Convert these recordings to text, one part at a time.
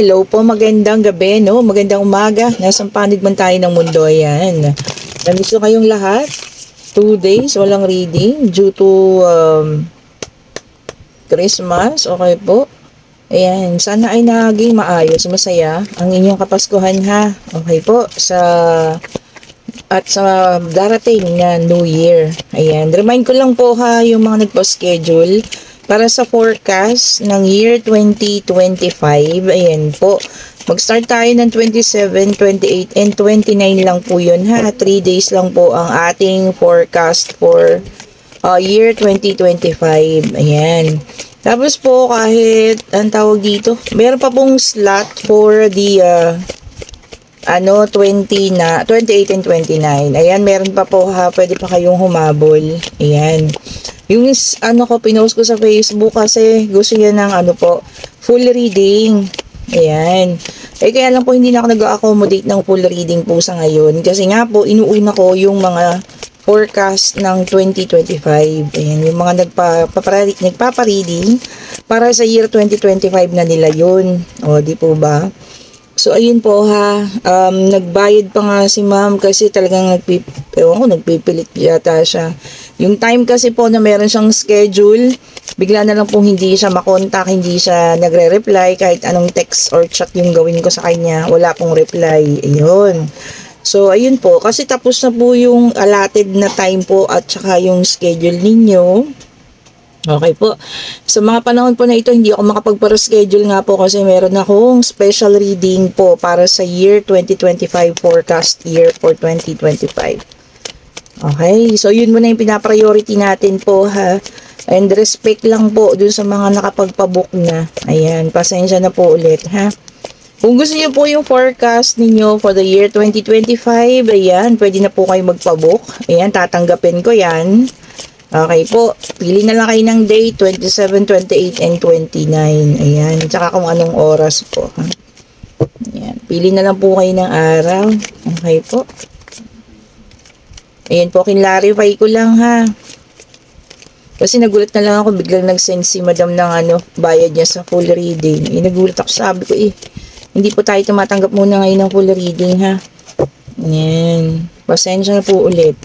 Hello po, magandang gabi, no? Magandang umaga. Nasang panig man tayo ng mundo, ayan. Namiss ko kayong lahat. 2 days, walang reading due to Christmas. Okay po. Ayan, sana ay naging maayos, masaya ang inyong kapaskuhan ha. Okay po, sa darating na New Year. Ayan, remind ko lang po ha yung mga nagpa-schedule para sa forecast ng year 2025. Ayan po. Mag-start tayo ng 27, 28, and 29 lang po yun ha. 3 days lang po ang ating forecast for year 2025. Ayan. Tapos po kahit, ang tawag dito, meron pa pong slot for the 28 and 29. Ayan, meron pa po ha. Pwede pa kayong humabol. Ayan. Yung pinost ko sa Facebook kasi gusto niya ng full reading. Ayan. Kaya lang po hindi na ako nag-accommodate ng full reading po sa ngayon. Kasi nga po, inuuna ko yung mga forecast ng 2025. Ayan, yung mga nagpapa-reading para sa year 2025 na nila yun. O, di po ba? So, ayun po ha. Nagbayad pa nga si ma'am kasi talagang nagpipilit yata siya. Yung time kasi po na meron siyang schedule, bigla na lang pong hindi siya makontak, hindi siya nagre-reply kahit anong text or chat yung gawin ko sa kanya. Wala pong reply. Ayun. So, ayun po. Kasi tapos na po yung allotted na time po at saka yung schedule ninyo. Okay po. Sa mga panahon po na ito, hindi ako makapagpa-schedule nga po kasi meron akong special reading po para sa year 2025 forecast year for 2025. Okay. So, yun muna yung pinapriority natin po ha. And respect lang po dun sa mga nakapagpabook na. Ayan. Pasensya na po ulit ha. Kung gusto niyo po yung forecast ninyo for the year 2025, ayan, pwede na po kayo magpabook. Ayan, tatanggapin ko yan. Okay po, pili na lang kayo ng date, 27, 28, and 29. Ayan, tsaka kung anong oras po. Ha? Ayan, pili na lang po kayo ng araw. Okay po. Ayan po, kinlarify ko lang ha. Kasi nagulat na lang ako, biglang nag-send si madam ng bayad niya sa full reading. Nagulat ako, sabi ko hindi po tayo tumatanggap muna ngayon ng full reading ha. Ayan. Pasensya na po ulit.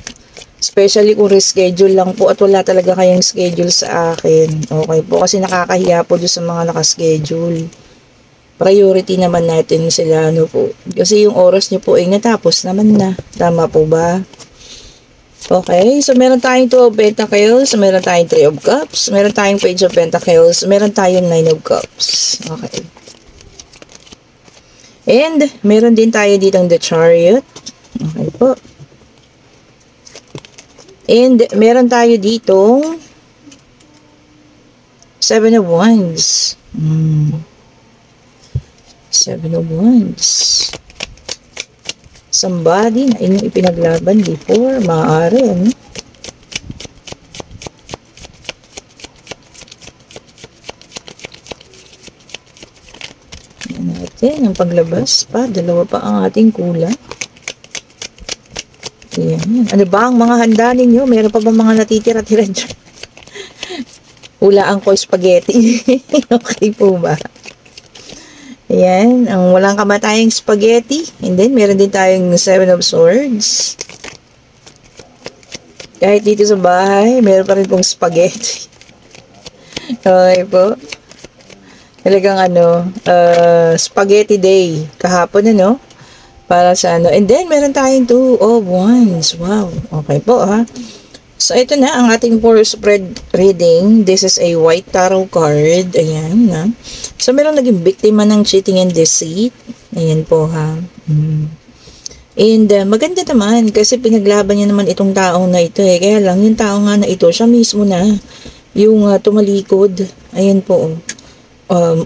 Especially kung reschedule lang po at wala talaga kayong schedule sa akin. Okay po. Kasi nakakahiya po doon sa mga nakaschedule. Priority naman natin sila po. Kasi yung oras nyo po ay natapos naman na. Tama po ba? Okay. So meron tayong 2 of Pentacles. Meron tayong 3 of Cups. Meron tayong Page of Pentacles. Meron tayong 9 of Cups. Okay. And, meron din tayo ditong the Chariot. Okay po. And, meron tayo ditong 7 of Wands. 7 of Wands. Somebody na inyong ipinaglaban before, maaari, natin ang paglabas pa, dalawa pa ang ating kulang. Ayan. Ano ba ang mga handa ninyo? Meron pa ba mga natitira-tira dyan? Hulaan ko spaghetti. Okay po ba? Ayan, ang walang kamatayang spaghetti. And then meron din tayong 7 of Swords. Kahit dito sa bahay, meron pa rin pong spaghetti. Okay po. Talagang spaghetti day kahapon para sa and then meron tayong 2 of Wands. Wow, okay po ha. So ito na ang ating for spread reading. This is a white tarot card. Ayan na. So meron naging biktima ng cheating and deceit. Ayan po ha. And maganda naman kasi pinaglaban niya naman itong taong na ito kaya lang yung tao nga na ito siya mismo na yung tumalikod. Ayan po.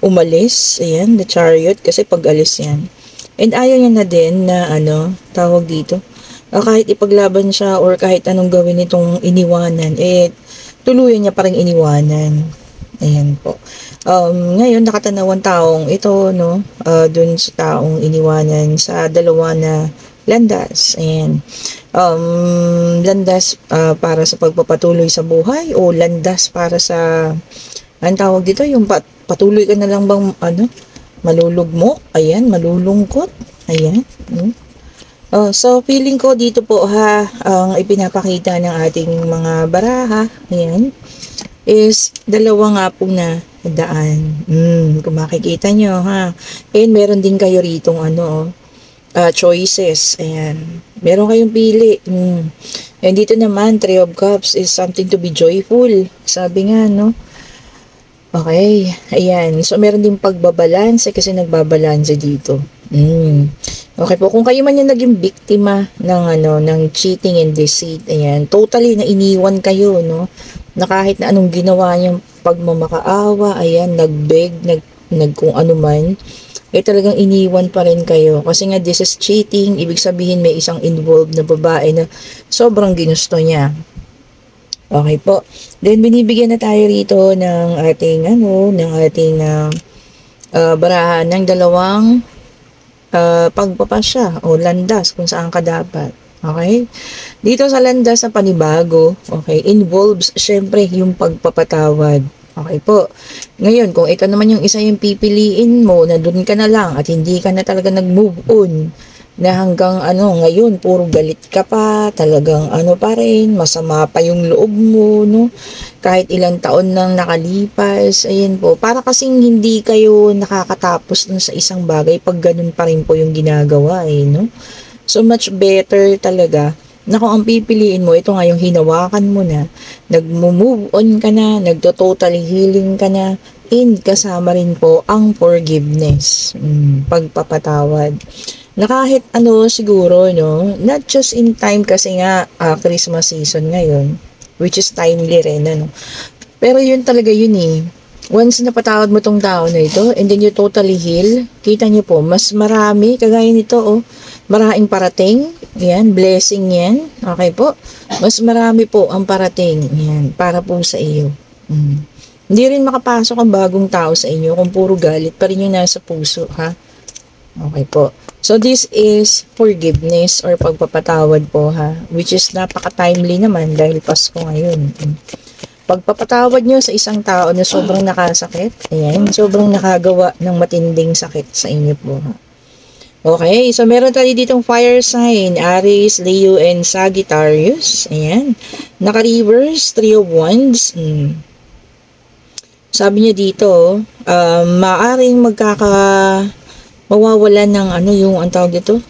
Umalis, ayan, the Chariot, kasi pag-alis yan. And ayaw niya na din na, tawag dito, kahit ipaglaban siya or kahit anong gawin itong iniwanan, tuluyan niya pa rin iniwanan. Ayan po. Ngayon, nakatanawang taong ito, dun sa taong iniwanan sa dalawa na landas. Ayan. Landas para sa pagpapatuloy sa buhay o landas para sa ang tawag dito, yung patuloy ka na lang bang malulugmok, ayan, malulungkot, ayan. So feeling ko dito po ha, ang ipinapakita ng ating mga baraha, ayan, is dalawa nga po na daan. Kung makikita nyo ha. And meron din kayo ritong choices, ayan. Meron kayong pili. And dito naman, Three of Cups is something to be joyful. Sabi nga, no? Okay, ayan. So, meron din pagbabalanse kasi nagbabalanse dito. Okay po, kung kayo man yung naging biktima ng cheating and deceit, ayan, totally na iniwan kayo, no? Na kahit na anong ginawa niyang pagmamakaawa, ayan, nagbeg, nag kung ano man, talagang iniwan pa rin kayo. Kasi nga, this is cheating, ibig sabihin may isang involved na babae na sobrang ginusto niya. Okay po. Then, binibigyan na tayo rito ng ating, barahan ng dalawang pagpapasya o landas kung saan ka dapat. Okay? Dito sa landas sa panibago, okay, involves syempre yung pagpapatawad. Okay po. Ngayon, kung ito naman yung isa yung pipiliin mo na dun ka na lang at hindi ka na talaga nag-move on, na hanggang ngayon, puro galit ka pa, talagang pa rin, masama pa yung loob mo, no? Kahit ilang taon nang nakalipas, ayan po, para kasing hindi kayo nakakatapos dun sa isang bagay pag ganun pa rin po yung ginagawa, no? So much better talaga na kung ang pipiliin mo, ito nga yung hinawakan mo na, nag-move on ka na, nagto-totally healing ka na, and kasama rin po ang forgiveness, pagpapatawad. Na kahit siguro, no, not just in time kasi nga Christmas season ngayon, which is timely rin, pero yun talaga yun eh. Once napatawad mo tong tao na ito, and then you totally heal, kita nyo po, mas marami, kagaya nito, maraming parating, yan, blessing yan, okay po, mas marami po ang parating, yan, para po sa iyo. Hindi rin makapasok ang bagong tao sa inyo kung puro galit pa rin yung nasa puso, ha? Okay po. So, this is forgiveness or pagpapatawad po, ha? Which is napaka-timely naman dahil Pasko ngayon. Pagpapatawad nyo sa isang tao na sobrang nakasakit, ayan, sobrang nakagawa ng matinding sakit sa inyo po, ha? Okay, so meron tayo ditong fire sign, Aries, Leo, and Sagittarius. Ayan. Naka-reverse, Three of Wands. Sabi niya dito, maaring mawawalan ng yung ang tawag dito?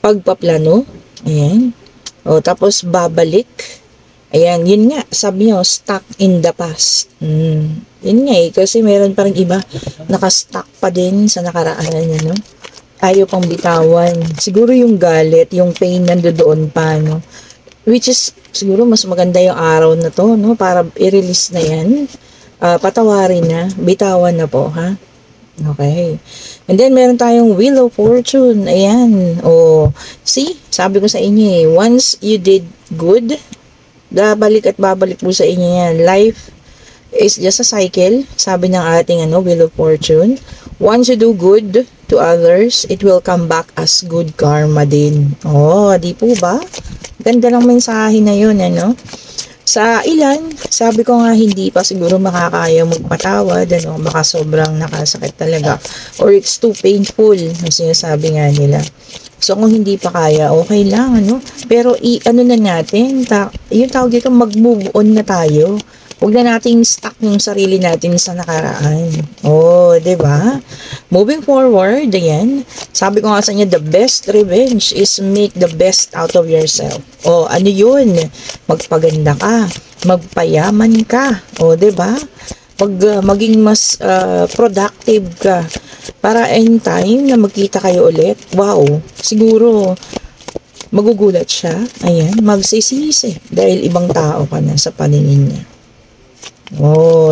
Pagpaplano. Ayan. O, tapos babalik. Ayan, yun nga, sabi nyo, stuck in the past. Yun nga kasi meron pa rin iba, nakastuck pa din sa nakaraan, Ayaw pang bitawan. Siguro yung galit, yung pain nandoon pa, Which is, siguro mas maganda yung araw na to, Para i-release na yan. Patawarin na, bitawan na po, ha? Okay. And then, meron tayong Wheel of Fortune. Ayan. See, sabi ko sa inyo once you did good, babalik at babalik po sa inyo yan. Life is just a cycle, sabi ng ating Wheel of Fortune. Once you do good to others, it will come back as good karma din. Di po ba? Ganda ng mensahe na yun, Sa ilan, sabi ko nga hindi pa siguro makakaya magpatawad, baka sobrang nakasakit talaga. Or it's too painful, na sinasabi nga nila. So, kung hindi pa kaya, okay lang, Pero, na natin, yung tawag dito, mag-move on na tayo. Huwag na nating stuck yung sarili natin sa nakaraan. Diba? Moving forward, ayan. Sabi ko nga sa inyo, the best revenge is make the best out of yourself. Ano yun? Magpaganda ka. Magpayaman ka. Diba? Maging mas productive ka. Para in time na magkita kayo ulit, wow, siguro magugulat siya, ayan, magsisisi dahil ibang tao ka na sa paningin niya.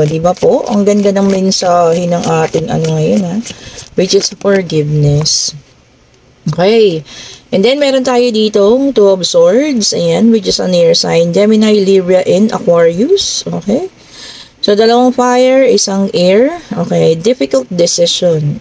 Di ba po? Ang ganda ng mensahe ng ating ngayon, which is forgiveness. Okay. And then, meron tayo ditong Two of Swords, ayan, which is an air sign, Gemini, Libra, and Aquarius. Okay. So, dalawang fire, isang air. Okay, difficult decision.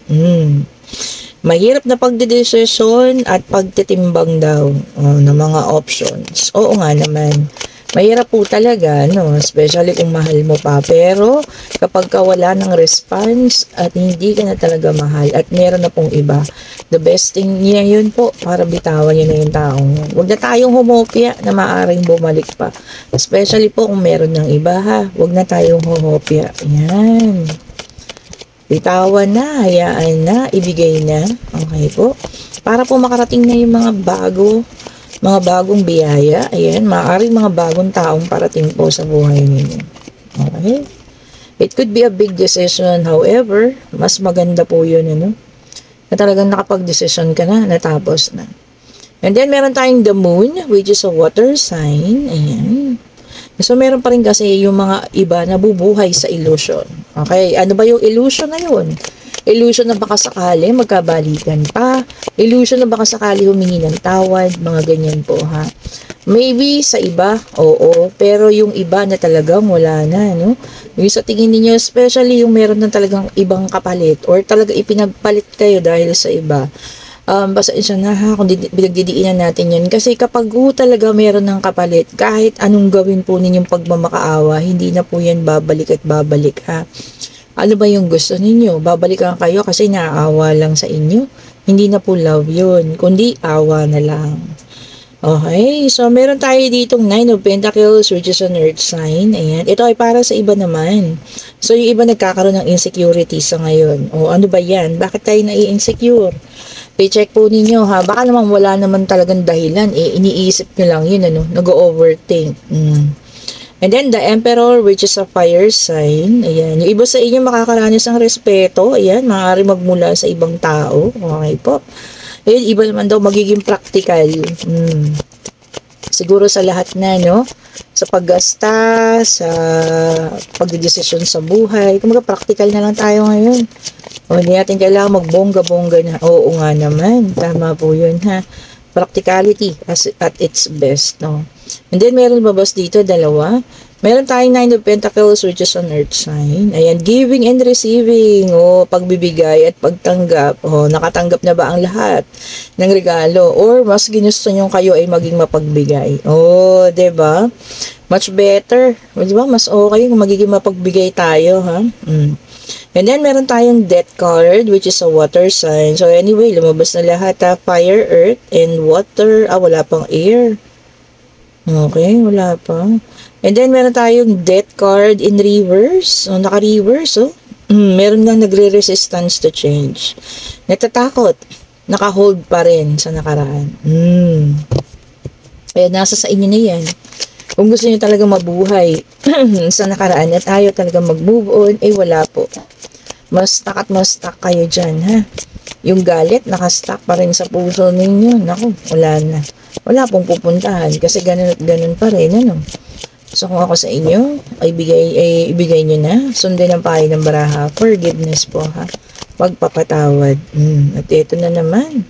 Mahirap na pagdedesisyon at pagtitimbang daw ng mga options. Oo nga naman. Mahirap po talaga, no? Especially kung mahal mo pa. Pero, kapag ka wala ng response at hindi ka na talaga mahal at meron na pong iba, the best thing niya yun po para bitawan niyo na yung taong yun. Huwag na tayong humopya na maaaring bumalik pa. Especially po kung meron ng iba, ha? Huwag na tayong humopya. Yan. Bitawan na, hayaan na, ibigay na. Okay po. Para po makarating na yung mga bagong biyaya. Ayan, maaaring mga bagong taong parating po sa buhay ninyo. Okay? It could be a big decision. However, mas maganda po yun, ano? Na talagang nakapag-decision ka na, natapos na. And then, meron tayong the moon, which is a water sign. Ayan. So, meron pa rin kasi yung mga iba na bubuhay sa illusion. Okay? Ano ba yung illusion na yun? Illusion na baka sakali magkabalikan pa. Illusion na baka sakali humingi ng tawad. Mga ganyan po, ha? Maybe sa iba, oo. Pero yung iba na talagang wala na, no? Yung sa tingin niyo, especially yung meron na talagang ibang kapalit or talaga ipinagpalit kayo dahil sa iba. Pasensya na ha kung pinagdidiinan natin yun. Kasi kapag talaga meron ng kapalit, kahit anong gawin po ninyong pagmamakaawa, hindi na po yan babalik at babalik, ha? Ano ba yung gusto ninyo? Babalikan kayo kasi naaawa lang sa inyo? Hindi na po love yun, kundi awa na lang. Okay, so meron tayo ditong 9 of Pentacles, which is an earth sign. Ayan, ito ay para sa iba naman. So yung iba nagkakaroon ng insecurity sa ngayon. O ano ba yan? Bakit tayo nai-insecure? I-check po ninyo, ha. Baka naman wala naman talagang dahilan. Iniisip nyo lang yun, ano? Nag-overthink. And then, the Emperor, which is a fire sign. Ayan. Yung iba sa inyo makakaranas ng respeto. Ayan. Maaari magmula sa ibang tao. Okay po. Ayan, iba naman daw magiging practical. Siguro sa lahat na, no? Sa paggasta, sa pagdedesisyon sa buhay. Kumaga, practical na lang tayo ngayon. O, hindi natin kailangan magbongga-bongga na. Oo nga naman. Tama po yun, ha? Practicality at its best, no? And then, meron babas dito, dalawa. Meron tayong 9 of Pentacles, which is an earth sign. Ayan, giving and receiving. O, pagbibigay at pagtanggap. O, nakatanggap na ba ang lahat ng regalo? Or, mas ginusto nyo kayo ay maging mapagbigay. O, diba? Much better. Diba? Mas okay kung magiging mapagbigay tayo, ha? And then, meron tayong death card, which is a water sign. So, anyway, lumabas na lahat, ha? Fire, earth, and water. Wala pang air. Okay, wala pa. And then, meron tayong death card in reverse. So, naka-reverse, oh. Meron lang nagre-resistance to change. Natatakot. Naka-hold pa rin sa nakaraan. Kaya nasa sa inyo na yan. Kung gusto niyo talaga mabuhay sa nakaraan at ayaw talaga mag-move on, wala po. Mas stuck kayo dyan, ha? Yung galit, nakastuck pa rin sa puso ninyo. Naku, wala na. Wala pong pupuntahan kasi ganun at ganun pa rin, ano? So, kung ako sa inyo, ibigay nyo na. Sundin ang pahay ng baraha. Forgiveness po, ha? Pagpapatawad. At ito na naman.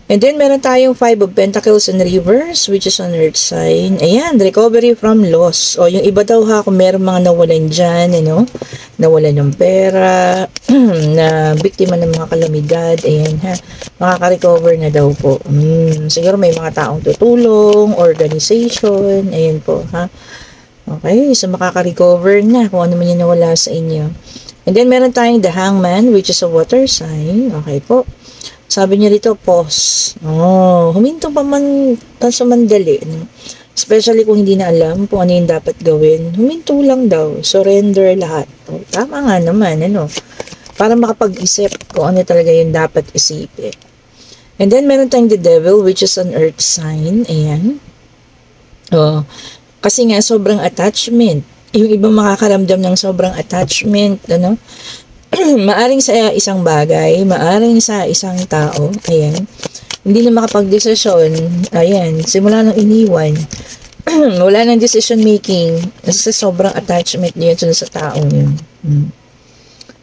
And then, meron tayong 5 of Pentacles in reverse, which is an earth sign. Ayan, recovery from loss. O, yung iba daw ha, kung meron mga nawalan dyan, ano, nawalan ng pera, na biktima ng mga kalamidad, ayan ha, makaka-recover na daw po. Siguro may mga taong tutulong, organization, ayan po ha. Okay, so makaka-recover na kung ano man yung nawala sa inyo. And then, meron tayong the Hangman, which is a water sign. Okay po. Sabi niya dito, pause. Huminto pa man sa mandali. No? Especially kung hindi na alam kung ano yung dapat gawin. Huminto lang daw. Surrender lahat. Tama nga naman, ano? Para makapag-isip kung ano talaga yung dapat isipin. And then, meron tayong the devil, which is an earth sign. Ayan. Kasi nga, sobrang attachment. Yung iba makakaramdam ng sobrang attachment, ano? Maaring sa isang bagay, maaring sa isang tao, ayan, hindi na makapag-desisyon, ayan, simula nang iniwan, wala nang decision making, kasi sobrang attachment niya sa taong yun.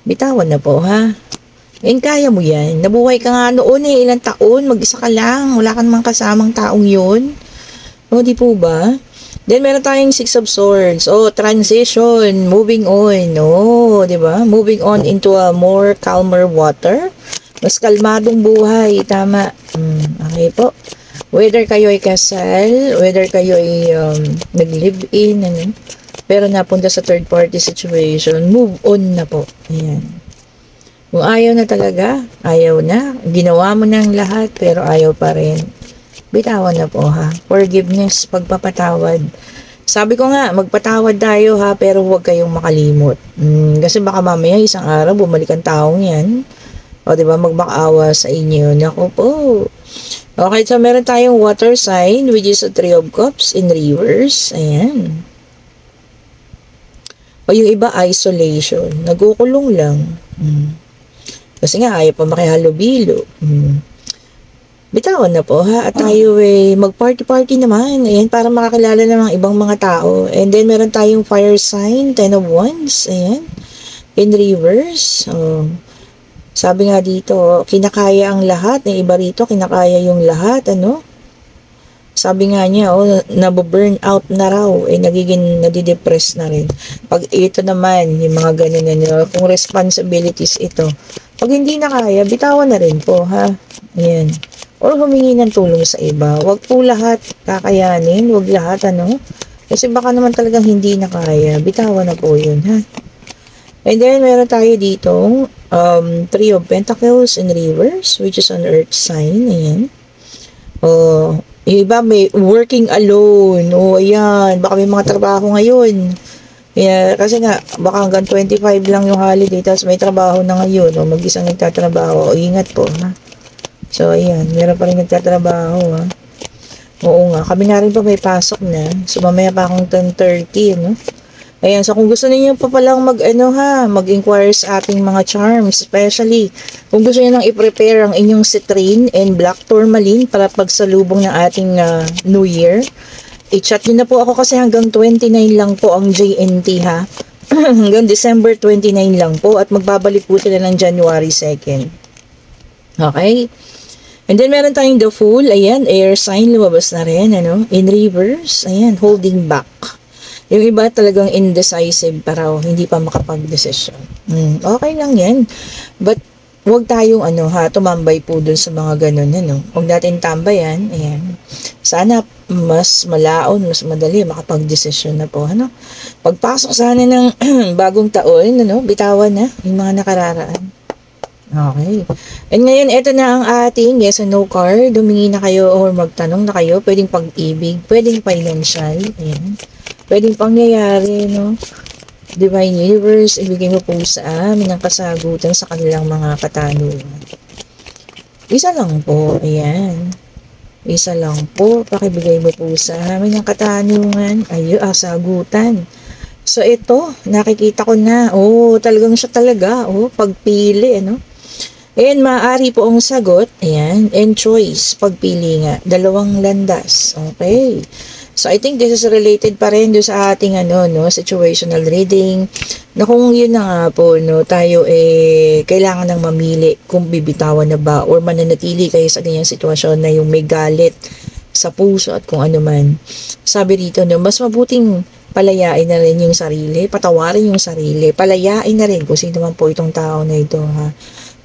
Bitawan na po, ha? And kaya mo yan, nabuhay ka nga noon ilang taon, mag-isa ka lang, wala ka namang kasamang taong yun, di po ba? Then, meron tayong 6 of Swords. Transition, moving on. Diba? Moving on into a more calmer water. Mas kalmadong buhay. Tama. Okay po. Whether kayo ay kasal, whether kayo ay nag-live-in, ano, pero napunta sa third party situation, move on na po. Ayan. Kung ayaw na talaga, ayaw na. Ginawa mo na ang lahat, pero ayaw pa rin. Bitawan na po ha. Forgiveness, pagpapatawad. Sabi ko nga, magpatawad tayo ha, pero huwag kayong makalimot. Kasi baka mamaya isang araw, bumalik ang taong yan. O diba, magmakaawa sa inyo. Naku po. Okay, so meron tayong water sign, which is a Three of Cups in reverse. Ayan. O yung iba, isolation. Nagkukulong lang. Kasi nga, ayaw pa makihalubilo. Bitawan na po ha. At tayo mag-party-party naman. Ayan, para makakilala ng ibang mga tao. And then, meron tayong fire sign, Ten of Wands. Ayan. In reverse. Sabi nga dito, kinakaya ang lahat. Yung iba rito, kinakaya yung lahat. Ano? Sabi nga niya, naboburn out na raw, nagiging nadidepress na rin. Pag ito naman, yung mga ganyan, kung responsibilities ito, pag hindi na kaya, bitawan na rin po, ha? Ayan. Or humingi ng tulong sa iba. Huwag po lahat kakayanin, huwag lahat, ano? Kasi baka naman talagang hindi na kaya, bitawan na po yun, ha? And then, meron tayo ditong Three of Pentacles in reverse, which is an earth sign, ayan. Yung iba may working alone. Ayan. Baka may mga trabaho ngayon. Yeah, kasi nga, baka hanggang 25 lang yung holiday, tapos may trabaho na ngayon. Mag-isang nagtatrabaho. Ingat po, ha? So, ayan. Meron pa rin nagtatrabaho, ha? Oo nga. Kami nga rin pa may pasok na. So, mamaya pa akong 10:30, no? Ayan, so kung gusto niyo pa palang mag-inquire sa ating mga charms, especially kung gusto niyo nang i-prepare ang inyong citrine and black tourmaline para pagsalubong ng ating New Year, i-chat niyo na po ako kasi hanggang 29 lang po ang JNT ha. Hanggang December 29 lang po at magbabalik po sila ng January 2nd. Okay? And then meron tayong the Fool, ayan, air sign, lumabas na rin, ano, in reverse, ayan, holding back. Yung iba talagang indecisive pa raw, hindi pa makapag-desisyon. Okay lang yan. But, huwag tayong tumambay po dun sa mga ganun. Huwag natin tambayan. Ayan. Sana mas malaon, mas madali makapag-desisyon na po. Pagpasok sana ng bagong taon, bitawan na yung mga nakararaan. Okay. And ngayon, ito na ang ating yes and no card. Humingi na kayo or magtanong na kayo. Pwedeng pag-ibig, pwedeng financial. Ayan. Pwedeng pangyayari, no? Divine Universe, ibigay mo po sa amin ang kasagutan sa kanilang mga katanungan. Isa lang po, ayan. Isa lang po, pakibigay mo po sa amin ang katanungan, sagutan. So ito, nakikita ko na, talagang siya talaga, pagpili, Ayan, maaari po ang sagot, ayan, and choice, pagpili nga, dalawang landas, okay. So, I think this is related pa rin doon sa ating situational reading na kung yun na nga po, tayo kailangan ng mamili kung bibitawan na ba or mananatili kayo sa ganyang sitwasyon na yung may galit sa puso at kung ano man. Sabi rito, mas mabuting palayain na rin yung sarili, patawarin yung sarili, palayain na rin kung sino man po itong tao na ito, ha.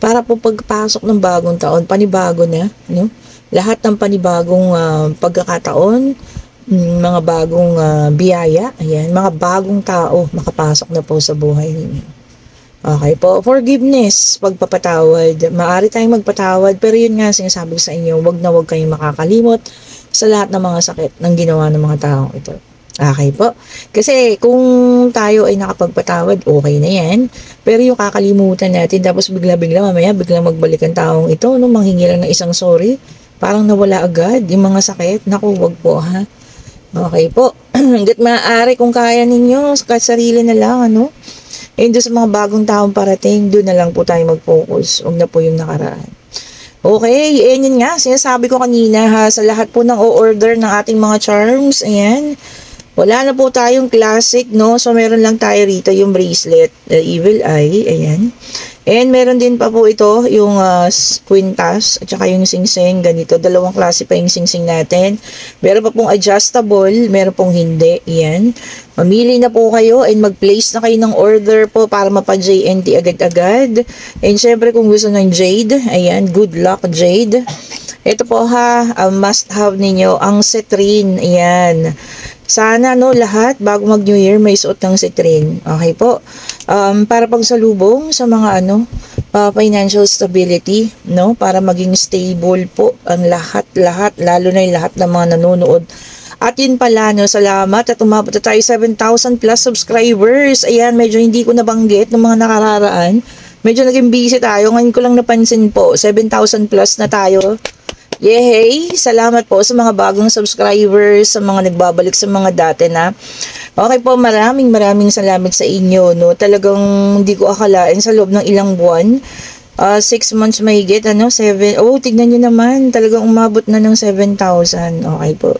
Para po pagpasok ng bagong taon, panibago na, lahat ng panibagong pagkakataon, mga bagong biyaya, ayan, mga bagong tao makapasok na po sa buhay ninyo. Okay po, forgiveness, pagpapatawad, maaari tayong magpatawad, pero yun nga sinasabi sa inyo, wag na wag kayong makakalimot sa lahat ng mga sakit ng ginawa ng mga taong ito. Okay po, kasi kung tayo ay nakapagpatawad, okay na yan, pero yung kakalimutan natin, tapos bigla-bigla mamaya, biglang magbalik ang taong ito, manghingi lang ng isang sorry, parang nawala agad yung mga sakit, naku, wag po ha. Okay po. Hanggat maaari kung kaya ninyo, sa sarili na lang, And doon sa mga bagong taong parating, doon na lang po tayo mag-focus. Huwag na po yung nakaraan. Okay, yun nga. Sinasabi ko kanina ha, sa lahat po ng o-order ng ating mga charms, ayan. Wala na po tayong classic, So, meron lang tayo rito yung bracelet, the evil eye, ayan. And meron din pa po ito, yung quintas, at saka yung singsing, ganito. Dalawang klase pa yung singsing natin. Meron pa pong adjustable, meron pong hindi, ayan. Mamili na po kayo and mag-place na kayo ng order po para mapa-JNT agad-agad. And syempre kung gusto ng jade, ayan, good luck jade. Ito po ha, must have ninyo ang citrine. Ayan. Sana no lahat bago mag New Year may suot ng citrine. Okay po. Para pagsalubong sa mga financial stability, no? Para maging stable po ang lahat, lalo na yung lahat ng mga nanonood. At yun pala, no, salamat at umabot na tayo 7,000 plus subscribers. Ayan, medyo hindi ko nabanggit ng mga nakararaan. Medyo naging busy tayo. Ngayon ko lang napansin po, 7,000 plus na tayo. Yay! Salamat po sa mga bagong subscribers, sa mga nagbabalik sa mga dati na. Okay po, maraming salamat sa inyo, no? Talagang hindi ko akalain sa loob ng ilang buwan. 6 months mahigit, 7. Oh, tignan nyo naman. Talagang umabot na ng 7,000. Okay po.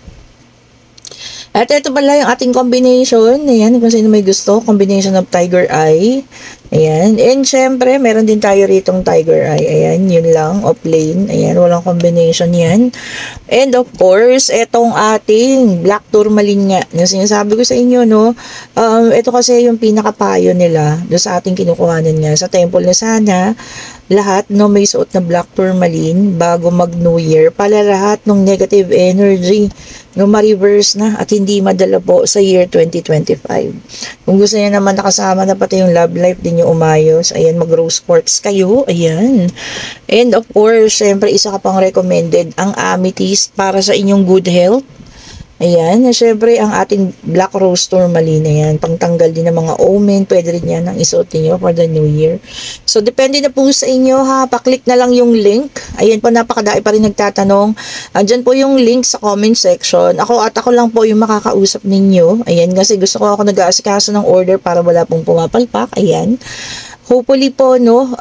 At ito pala yung ating combination. Ayan, kung sino may gusto. Combination of Tiger Eye. Ayan. And syempre, meron din tayo ritong Tiger Eye. Ayan, yun lang. O plain. Ayan, walang combination yan. And of course, etong ating Black Tourmaline nga. Yung sinasabi ko sa inyo, no? Ito kasi yung pinakapayo nila doon sa ating kinukuhanan nga. Sa temple na sana, lahat no may suot na Black Tourmaline bago mag New Year para lahat ng negative energy no ma-reverse na at hindi madala po sa year 2025. Kung gusto niya naman nakasama na pati yung love life din yung umayos, ayan, mag rose quartz kayo, ayan. And of course, syempre isa ka pang recommended ang amethyst para sa inyong good health. Ayan, syempre ang ating Black Rose Tourmaline, ayan, pangtanggal din ng mga omen, pwede rin yan ang isuot niyo for the new year. So, depende na po sa inyo ha, paklik na lang yung link. Ayan po, napakadami pa rin nagtatanong. Andyan po yung link sa comment section. Ako lang po yung makakausap ninyo. Ayan, kasi gusto ko ako nag-aasikaso ng order para wala pong pumapalpak. Ayan. Hopefully po, no,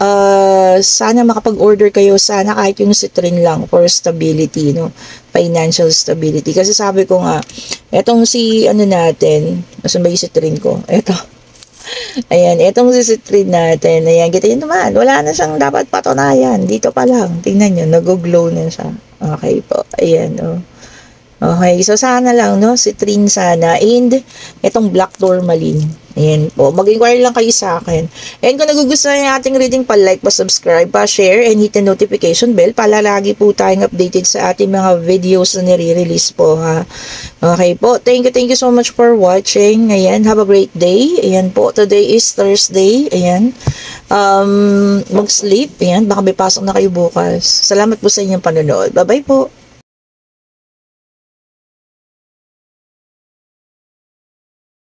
sana makapag-order kayo, sana kahit yung citrine lang for stability, no, financial stability. Kasi sabi ko nga, etong si, natin, nasan ba yung citrine ko? Eto. Ayan, etong si citrine natin, ayan, kita yun naman, wala na siyang dapat patunayan. Dito pa lang, tingnan nyo, nag-glow na siya. Okay po, ayan, oh. Okay, so sana lang, no, citrine sana, and etong Black Tourmaline. Ayan po, mag-inquire lang kayo sa akin. And kung nagugustuhan yung ating reading, pa-like, pa-subscribe, pa-share, and hit the notification bell para lagi po tayong updated sa ating mga videos na nire-release po, ha. Okay po, thank you so much for watching. Ayan, have a great day. Ayan po, today is Thursday. Ayan, mag-sleep. Ayan, baka may pasok na kayo bukas. Salamat po sa inyong panonood. Bye-bye po.